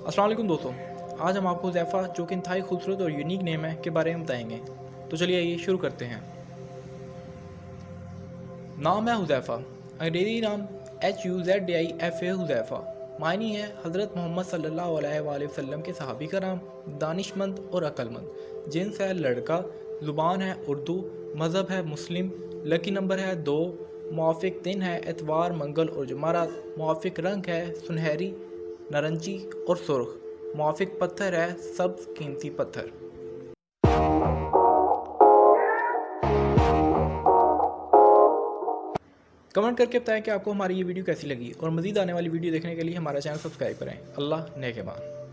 अस्सलाम वालेकुम दोस्तों, आज हम आपको हुज़ैफ़ा जो कि इंतहाई खूबसूरत और यूनिक नेम है के बारे में बताएंगे। तो चलिए आइए शुरू करते हैं। नाम है हुज़ैफ़ा, अंग्रेज़ी नाम HUZAIFA हुज़ैफ़ा। मायनी है हज़रत मोहम्मद सल्लल्लाहु अलैहि वसल्लम के सहाबी का नाम, दानिशमंद और अक्लमंद। जिन्स है लड़का, ज़ुबान है उर्दू, मज़हब है मुस्लिम, लकी नंबर है 2, मुआफ़िक दिन है एतवार, मंगल और जुमारात, मुआफ़िक रंग है सुनहरी, नारंगी और सुर्ख, मुआफ़िक पत्थर है सब्ज़ कीमती पत्थर। कमेंट करके बताएं कि आपको हमारी ये वीडियो कैसी लगी और मज़ीद आने वाली वीडियो देखने के लिए हमारा चैनल सब्सक्राइब करें। अल्लाह नेगहबान।